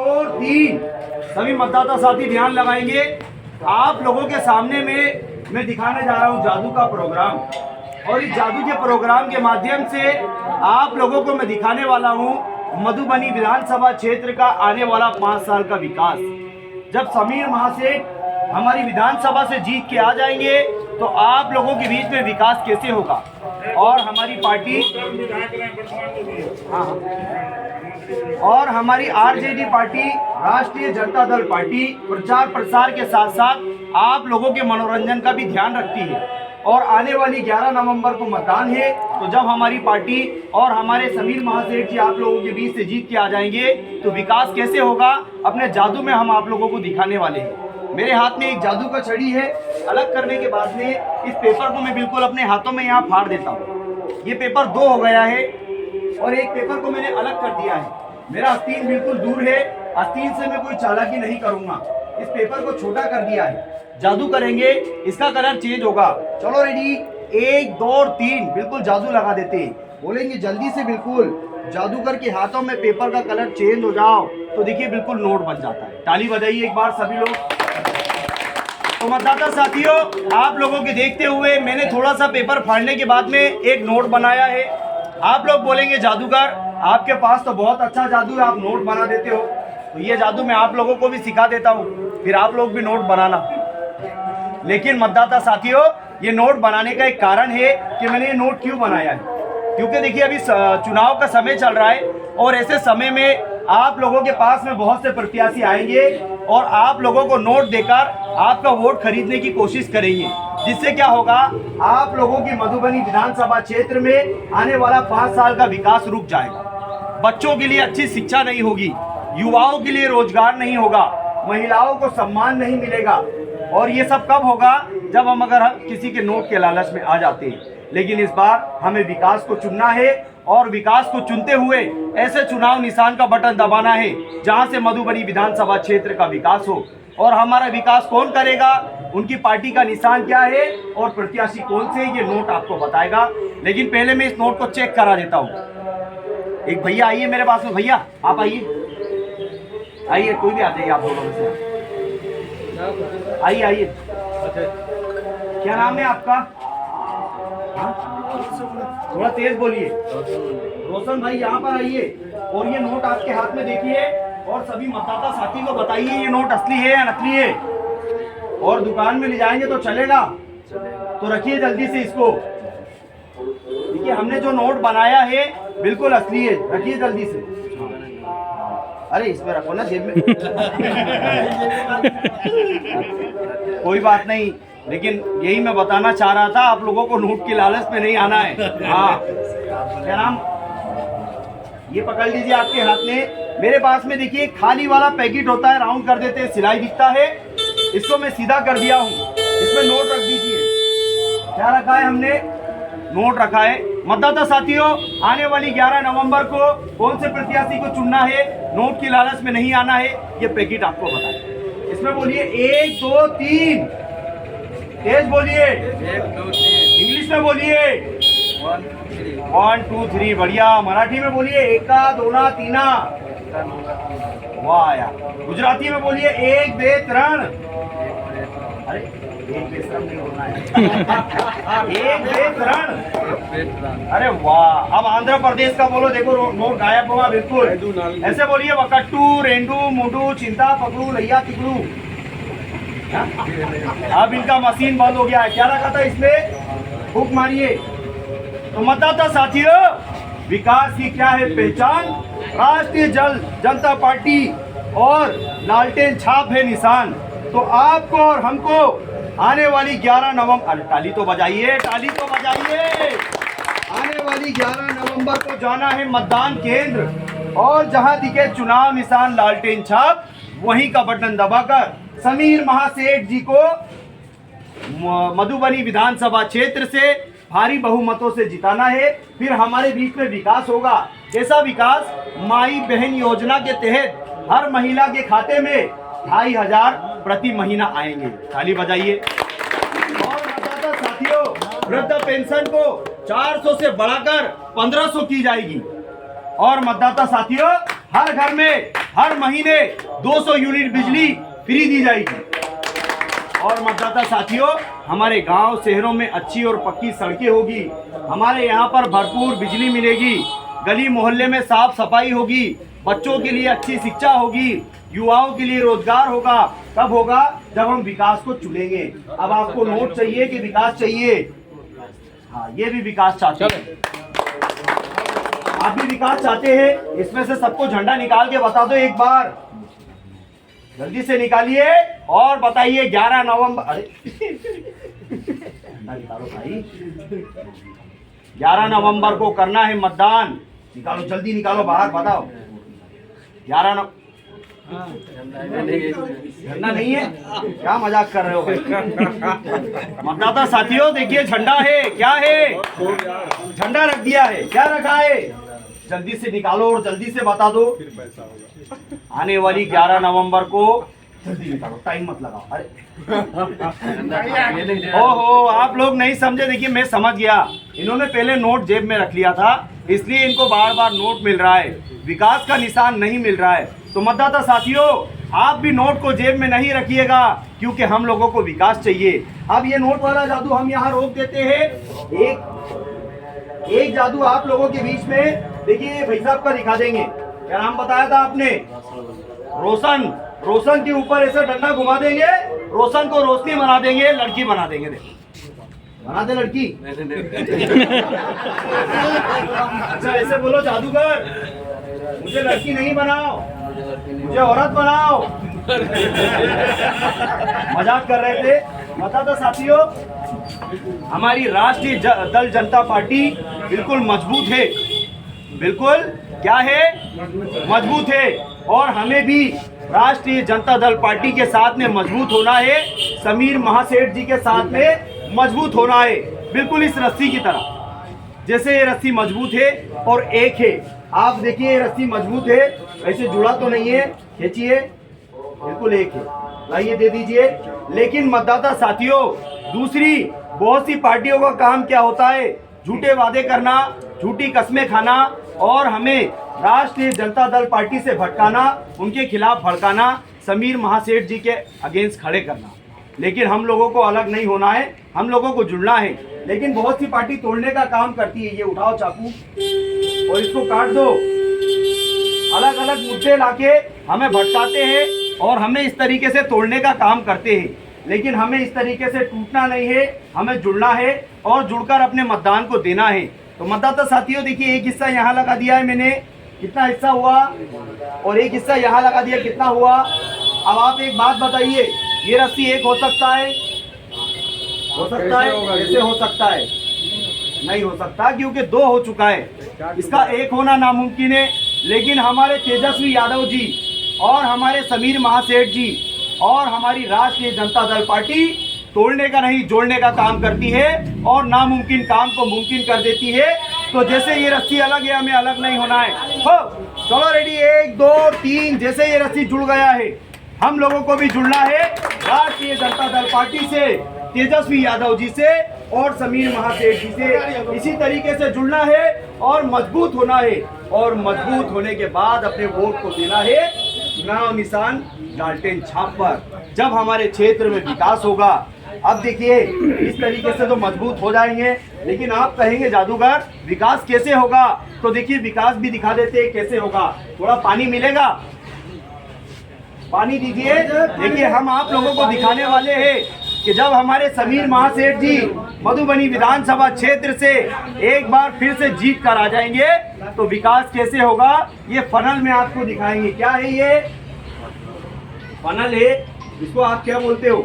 2 3। सभी मतदाता साथी ध्यान लगाएंगे। आप लोगों के सामने में मैं दिखाने जा रहा हूं जादू का प्रोग्राम, और इस जादू के प्रोग्राम के माध्यम से आप लोगों को मैं दिखाने वाला हूं मधुबनी विधानसभा क्षेत्र का आने वाला 5 साल का विकास। जब समीर महासेठ हमारी विधानसभा से जीत के आ जाएंगे तो आप लोगों के बीच में विकास कैसे होगा, और हमारी पार्टी और हमारी आरजेडी पार्टी राष्ट्रीय जनता दल पार्टी प्रचार प्रसार के साथ साथ आप लोगों के मनोरंजन का भी ध्यान रखती है। और आने वाली 11 नवंबर को मतदान है, तो जब हमारी पार्टी और हमारे समीर महासेठ जी आप लोगों के बीच से जीत के आ जाएंगे तो विकास कैसे होगा अपने जादू में हम आप लोगों को दिखाने वाले हैं। मेरे हाथ में एक जादू का छड़ी है। अलग करने के बाद में इस पेपर को मैं बिल्कुल अपने हाथों में यहाँ फाड़ देता हूँ। ये पेपर 2 हो गया है और एक पेपर को मैंने अलग कर दिया है। मेरा आस्तीन बिल्कुल दूर है, आस्तीन से मैं कोई चालाकी नहीं करूंगा। इस पेपर को छोटा कर दिया है। जादू करेंगे, इसका कलर चेंज होगा। चलो रेडी, 1 2 3 बिल्कुल जादू लगा देते हैं। बोलेंगे जल्दी से, बिल्कुल जादूगर के हाथों में पेपर का कलर चेंज हो जाओ तो देखिए बिल्कुल नोट बन जाता है। ताली बजाइए एक बार सभी लोग। तो मतदाता साथियों, आप लोगों के देखते हुए मैंने थोड़ा सा पेपर फाड़ने के बाद में एक नोट बनाया है। आप लोग बोलेंगे जादूगर आपके पास तो बहुत अच्छा जादू है, आप नोट बना देते हो। तो ये जादू मैं आप लोगों को भी सिखा देता हूँ, फिर आप लोग भी नोट बनाना। लेकिन मतदाता साथियों, ये नोट बनाने का एक कारण है कि मैंने ये नोट क्यों बनाया है। क्योंकि देखिए अभी चुनाव का समय चल रहा है और ऐसे समय में आप लोगों के पास में बहुत से प्रत्याशी आएंगे और आप लोगों को नोट देकर आपका वोट खरीदने की कोशिश करेंगे, जिससे क्या होगा, आप लोगों की मधुबनी विधानसभा क्षेत्र में आने वाला 5 साल का विकास रुक जाएगा। बच्चों के लिए अच्छी शिक्षा नहीं होगी, युवाओं के लिए रोजगार नहीं होगा, महिलाओं को सम्मान नहीं मिलेगा। और ये सब कब होगा, जब हम किसी के नोट के लालच में आ जाते हैं। लेकिन इस बार हमें विकास को चुनना है और विकास को चुनते हुए ऐसे चुनाव निशान का बटन दबाना है जहां से मधुबनी विधानसभा क्षेत्र का विकास हो। और हमारा विकास कौन करेगा, उनकी पार्टी का निशान क्या है और प्रत्याशी कौन से, ये नोट आपको बताएगा। लेकिन पहले मैं इस नोट को चेक करा देता हूँ। एक भैया आइए मेरे पास में, भैया आप आइए, कोई भी आ जाइए आप दोनों में से, आइए। क्या नाम है आपका? थोड़ा तेज बोलिए। रोशन भाई यहाँ पर आइए और ये नोट आपके हाथ में देखिए और सभी मतदाता साथी को बताइए ये नोट असली है या नकली है। और दुकान में ले जाएंगे तो चलेगा, तो रखिए जल्दी से इसको। देखिए हमने जो नोट बनाया है बिल्कुल असली है, रखिए जल्दी से। अरे इसमें रखो ना जेब में। कोई बात नहीं, लेकिन यही मैं बताना चाह रहा था, आप लोगों को नोट की लालच में नहीं आना है। हाँ, क्या नाम, ये पकड़ लीजिए आपके हाथ में। मेरे पास में देखिए खाली वाला पैकेट होता है, राउंड कर देते हैं, सिलाई दिखता है। इसको मैं सीधा कर दिया हूँ, इसमें नोट रख दीजिए। क्या रखा है हमने? नोट रखा है। मतदाता साथियों, आने वाली 11 नवंबर को कौन से प्रत्याशी को चुनना है, नोट की लालच में नहीं आना है, ये पैकेट आपको बताए। इसमें बोलिए 1 2 3, तेज बोलिए, इंग्लिश में बोलिए 1 2 3, बढ़िया। मराठी में बोलिए 1 2 3, वाह यार। गुजराती में बोलिए 1 2 3। अरे 1 2 3 नहीं बोलना है, 1 2 3। अरे वाह। अब आंध्र प्रदेश का बोलो, देखो नोट गायब हुआ बिल्कुल। ऐसे बोलिए वकट्टू रेंडू मुडू चिंता पकड़ू लैया तिकड़ू। अब इनका मशीन बंद हो गया है। क्या रखा था इसमें? हुक मारिए। तो मतदाता साथियों, विकास की क्या है पहचान? राष्ट्रीय जनता पार्टी और लालटेन छाप है निशान। तो आपको और हमको आने वाली 11 नवंबर, ताली तो बजाइए, ताली तो बजाइए। आने वाली 11 नवंबर को जाना है मतदान केंद्र और जहां दिखे चुनाव निशान लालटेन छाप, वहीं का बटन दबाकर समीर महासेठ जी को मधुबनी विधानसभा क्षेत्र से भारी बहुमतों से जिताना है। फिर हमारे बीच में विकास होगा। कैसा विकास? माई बहन योजना के तहत हर महिला के खाते में 2500 प्रति महीना आएंगे। ताली बजाइए। और मतदाता साथियों, वृद्ध पेंशन को 400 से बढ़ाकर 1500 की जाएगी। और मतदाता साथियों, हर घर में हर महीने 200 यूनिट बिजली फ्री दी जाएगी। और मतदाता साथियों, हमारे गांव शहरों में अच्छी और पक्की सड़कें होगी, हमारे यहाँ पर भरपूर बिजली मिलेगी, गली मोहल्ले में साफ सफाई होगी, बच्चों के लिए अच्छी शिक्षा होगी, युवाओं के लिए रोजगार होगा। कब होगा? जब हम विकास को चुनेंगे। अब आपको नोट चाहिए कि विकास चाहिए? हाँ, ये भी विकास चाहते हैं। आप भी विकास चाहते हैं? इसमें से सबको झंडा निकाल के बता दो एक बार, जल्दी से निकालिए और बताइए 11 नवंबर। अरे झंडा निकालो भाई, 11 नवंबर को करना है मतदान। निकालो, जल्दी निकालो बाहर, बताओ 11 झंडा नहीं है? क्या मजाक कर रहे हो भाई? मतदाता साथियों देखिए, झंडा है। क्या है? झंडा रख दिया है। क्या रखा है? जल्दी से निकालो और जल्दी से बता दो। आने वाली 11 नवंबर को जल्दी निकालो, टाइम मत लगाओ। अरे ओहो, आप लोग नहीं समझे। देखिए मैं समझ गया, इन्होंने पहले नोट जेब में रख लिया था, इसलिए इनको बार बार नोट मिल रहा है, विकास का निशान नहीं मिल रहा है। तो मतदाता साथियों, आप भी नोट को जेब में नहीं रखिएगा, क्योंकि हम लोगों को विकास चाहिए। अब ये नोट वाला जादू हम यहाँ रोक देते हैं। एक जादू आप लोगों के बीच में, देखिए भाई साहब का दिखा देंगे। क्या नाम बताया था आपने? रोशन। रोशन के ऊपर ऐसे डंडा घुमा देंगे, रोशन को रोशनी बना देंगे, लड़की बना देंगे। देखो, बना दे लड़की। अच्छा ऐसे बोलो, जादूगर मुझे लड़की नहीं बनाओ, मुझे औरत बनाओ। मजाक कर रहे थे। मतदाता साथियों, हमारी राष्ट्रीय दल जनता पार्टी बिल्कुल मजबूत है। बिल्कुल क्या है? मजबूत है। और हमें भी राष्ट्रीय जनता दल पार्टी के साथ में मजबूत होना है, समीर महासेठ जी के साथ में मजबूत होना है। बिल्कुल इस रस्सी की तरह, जैसे ये रस्सी मजबूत है और एक है। आप देखिए ये रस्सी मजबूत है, ऐसे जुड़ा तो नहीं है, खींचिए, बिल्कुल एक है। लाइए दे दीजिए। लेकिन मतदाता साथियों, दूसरी बहुत सी पार्टियों का काम क्या होता है? झूठे वादे करना, झूठी कस्में खाना और हमें राष्ट्रीय जनता दल पार्टी से भटकाना, उनके खिलाफ भड़काना, समीर महासेठ जी के अगेंस्ट खड़े करना। लेकिन हम लोगों को अलग नहीं होना है, हम लोगों को जुड़ना है। लेकिन बहुत सी पार्टी तोड़ने का काम करती है। ये उठाओ चाकू और इसको काट दो। अलग अलग मुद्दे लाके हमें भटकाते हैं और हमें इस तरीके से तोड़ने का काम करते हैं। लेकिन हमें इस तरीके से टूटना नहीं है, हमें जुड़ना है और जुड़कर अपने मतदान को देना है। तो मतदाता साथियों देखिए, एक हिस्सा यहाँ लगा दिया है मैंने, कितना हिस्सा हुआ, और एक हिस्सा यहाँ लगा दिया, कितना हुआ। अब आप एक बात बताइए, ये रस्सी एक हो सकता है? हो सकता है? कैसे हो सकता है? नहीं हो सकता, क्योंकि दो हो चुका है। इसका एक होना नामुमकिन है। लेकिन हमारे तेजस्वी यादव जी और हमारे समीर महासेठ जी और हमारी राष्ट्रीय जनता दल पार्टी तोड़ने का नहीं, जोड़ने का काम करती है और नामुमकिन काम को मुमकिन कर देती है। तो जैसे ये रस्सी अलग है, हमें अलग नहीं होना है। हो, चलो रेडी, 1 2 3। जैसे ये रस्सी जुड़ गया है, हम लोगों को भी जुड़ना है राष्ट्रीय जनता दल पार्टी से, तेजस्वी यादव जी से और समीर महासेठ जी से। इसी तरीके से जुड़ना है और मजबूत होना है। और मजबूत होने के बाद अपने वोट को देना है चुनाव निशान डाल्टेन छाप पर। जब हमारे क्षेत्र में विकास होगा, अब देखिए इस तरीके से तो मजबूत हो जाएंगे। लेकिन आप कहेंगे जादूगर विकास कैसे होगा? तो देखिए विकास भी दिखा देते हैं कैसे होगा। थोड़ा पानी मिलेगा, पानी दीजिए। देखिए हम आप लोगों को दिखाने वाले हैं कि जब हमारे समीर महासेठ जी मधुबनी विधानसभा क्षेत्र से एक बार फिर से जीत कर आ जाएंगे तो विकास कैसे होगा, ये फनल में आपको दिखाएंगे। क्या है ये? फनल है, इसको आप क्या बोलते हो?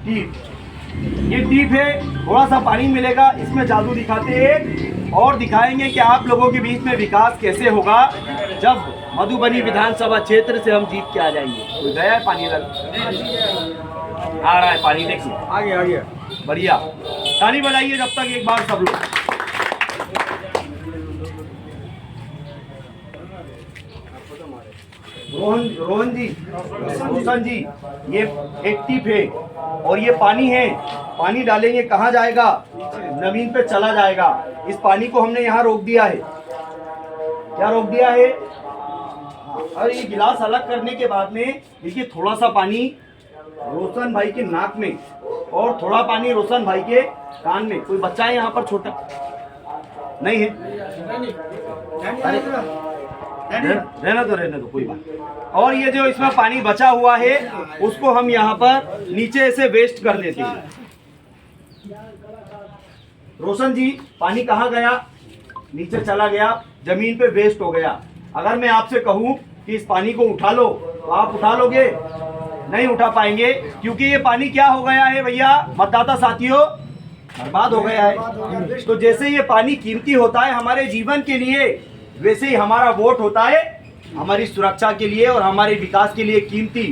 टीप। ये टीप है, थोड़ा सा पानी मिलेगा, इसमें जादू दिखाते हैं और दिखाएंगे कि आप लोगों के बीच में विकास कैसे होगा जब मधुबनी विधानसभा क्षेत्र से हम जीत के आ जाएंगे। तो गया है पानी, लग आ रहा है पानी, देखिए आ गया बढ़िया। ताली बजाइए जब तक एक बार सब लोग। रोशन जी, ये एक टिप है और ये पानी है। पानी डालेंगे कहाँ जाएगा? जमीन पे चला जाएगा। इस पानी को हमने यहाँ रोक दिया है। क्या रोक दिया है? और ये गिलास अलग करने के बाद में देखिए थोड़ा सा पानी रोशन भाई के नाक में और थोड़ा पानी रोशन भाई के कान में। कोई बच्चा है यहाँ पर छोटा? नहीं है? अरे रहने दो कोई बात। और ये जो इसमें पानी बचा हुआ है उसको हम यहाँ पर नीचे से वेस्ट कर देते हैं। रोशन जी, पानी कहाँ गया? नीचे चला गया, जमीन पे वेस्ट हो गया। अगर मैं आपसे कहूँ कि इस पानी को उठा लो तो आप उठा लोगे? नहीं उठा पाएंगे, क्योंकि ये पानी क्या हो गया है भैया मतदाता साथियों? बर्बाद हो गया है। तो जैसे ये पानी कीमती होता है हमारे जीवन के लिए, वैसे ही हमारा वोट होता है हमारी सुरक्षा के लिए और हमारे विकास के लिए कीमती।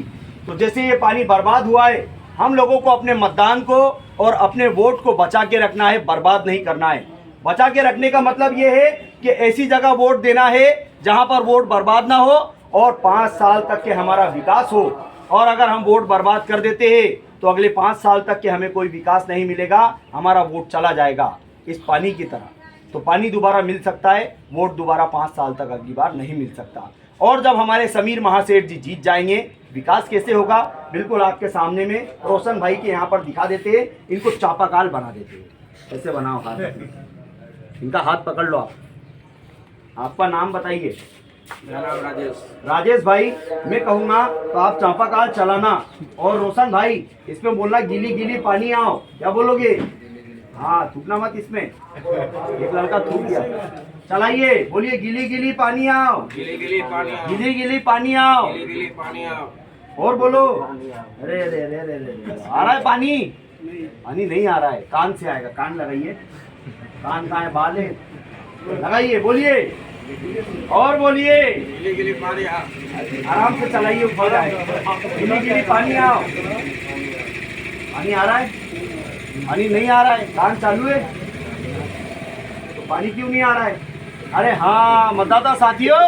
तो जैसे ये पानी बर्बाद हुआ है, हम लोगों को अपने मतदान को और अपने वोट को बचा के रखना है, बर्बाद नहीं करना है। बचा के रखने का मतलब ये है कि ऐसी जगह वोट देना है जहां पर वोट बर्बाद ना हो और 5 साल तक के हमारा विकास हो। और अगर हम वोट बर्बाद कर देते हैं तो अगले 5 साल तक के हमें कोई विकास नहीं मिलेगा, हमारा वोट चला जाएगा इस पानी की तरह। तो पानी दोबारा मिल सकता है, वोट दोबारा 5 साल तक अगली बार नहीं मिल सकता। और जब हमारे समीर महासेठ जी जीत जाएंगे, विकास कैसे होगा? बिल्कुल आपके सामने में रोशन भाई के यहाँ पर दिखा देते हैं। इनको चापाकाल बना देते हैं। कैसे बनाओ? हाथ, इनका हाथ पकड़ लो आप। आपका नाम बताइए। राजेश भाई, मैं कहूँगा तो आप चापाकाल चलाना। और रोशन भाई, इसमें बोलना गीली गीली पानी आओ। क्या बोलोगे? हाँ, थूकना मत इसमें। एक लड़का थूक गया। चलाइए, बोलिए गीली गीली पानी आओ, गिली गिली पानी आओ, गीली गीली पानी आओ। गिली गिली पानी आओ। और बोलो। अरे अरे अरे अरे अरे, आ रहा है पानी? पानी नहीं आ रहा है, कान से आएगा। कान लगाइए। कान कहाँ है? बाल है, लगाइए। बोलिए और बोलिए। गिली गिली पानी आओ। आराम से चलाइए, ऊपर जाए। गिली गिली पानी आओ। पानी आ रहा है? पानी नहीं आ रहा है, कान चालू है तो पानी क्यों नहीं आ रहा है? अरे हाँ मतदाता साथियों,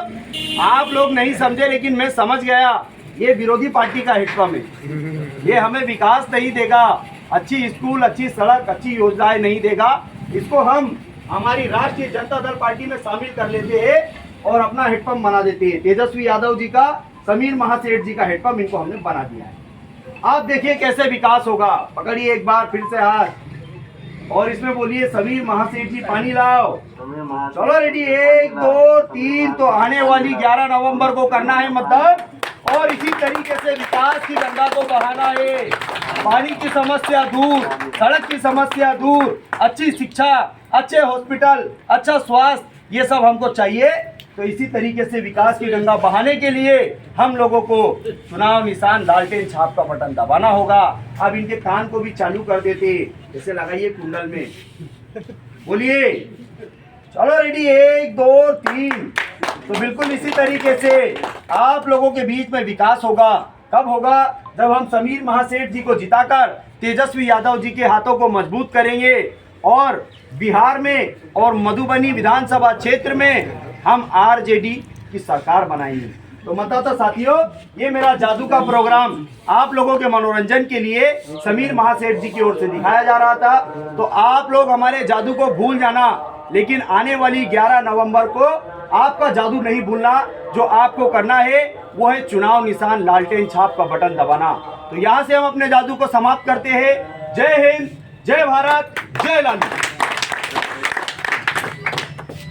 आप लोग नहीं समझे लेकिन मैं समझ गया। ये विरोधी पार्टी का हैंडपंप है। ये हमें विकास नहीं देगा, अच्छी स्कूल, अच्छी सड़क, अच्छी योजनाएं नहीं देगा। इसको हम हमारी राष्ट्रीय जनता दल पार्टी में शामिल कर लेते हैं और अपना हैंडपंप बना देते हैं। तेजस्वी यादव जी का, समीर महासेठ जी का हैंडपंप इनको हमने बना दिया है। आप देखिए कैसे विकास होगा। पकड़िए एक बार फिर से हाथ और इसमें बोलिए समीर महासेठ जी पानी लाओ। चलो रेडी, 1 2 3। तो आने वाली 11 नवंबर को करना है मतदान और इसी तरीके से विकास की गंगा को बहाना है। पानी की समस्या दूर, सड़क की समस्या दूर, अच्छी शिक्षा, अच्छे हॉस्पिटल, अच्छा स्वास्थ्य, ये सब हमको चाहिए। तो इसी तरीके से विकास की गंगा बहाने के लिए हम लोगों को चुनाव निशान लालटेन छाप का बटन दबाना होगा। अब इनके कान को भी चालू कर देते, जैसे लगाइए कुंडल में। बोलिए, चलो रेडी, 1 2 3। तो बिल्कुल इसी तरीके से आप लोगों के बीच में विकास होगा। कब होगा? जब हम समीर महासेठ जी को जिताकर तेजस्वी यादव जी के हाथों को मजबूत करेंगे और बिहार में और मधुबनी विधानसभा क्षेत्र में हम आरजेडी की सरकार बनाएंगे। तो मतदाता साथियों, ये मेरा जादू का प्रोग्राम आप लोगों के मनोरंजन के लिए समीर महासेठ जी की ओर से दिखाया जा रहा था। तो आप लोग हमारे जादू को भूल जाना, लेकिन आने वाली 11 नवंबर को आपका जादू नहीं भूलना। जो आपको करना है वो है चुनाव निशान लालटेन छाप का बटन दबाना। तो यहाँ से हम अपने जादू को समाप्त करते हैं। जय हिंद, जय भारत, जय लालू।